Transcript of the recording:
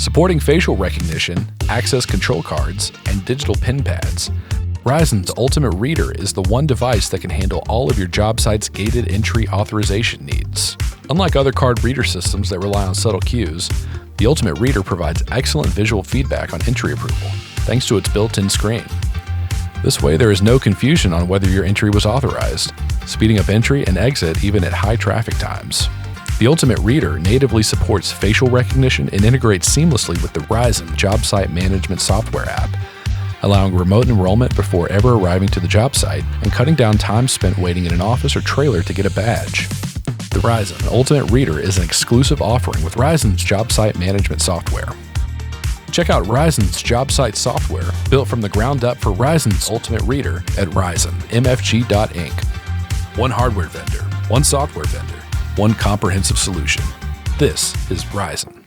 Supporting facial recognition, access control cards, and digital pin pads, Rizon's Ultimate Reader is the one device that can handle all of your job site's gated entry authorization needs. Unlike other card reader systems that rely on subtle cues, the Ultimate Reader provides excellent visual feedback on entry approval, thanks to its built-in screen. This way, there is no confusion on whether your entry was authorized, speeding up entry and exit even at high traffic times. The Ultimate Reader natively supports facial recognition and integrates seamlessly with the Rizon Job Site Management software app, allowing remote enrollment before ever arriving to the job site and cutting down time spent waiting in an office or trailer to get a badge. The Rizon Ultimate Reader is an exclusive offering with Rizon's Job Site Management software. Check out Rizon's job site software, built from the ground up for Rizon's Ultimate Reader at rizonmfg.inc. One hardware vendor, one software vendor, one comprehensive solution. This is Rizon.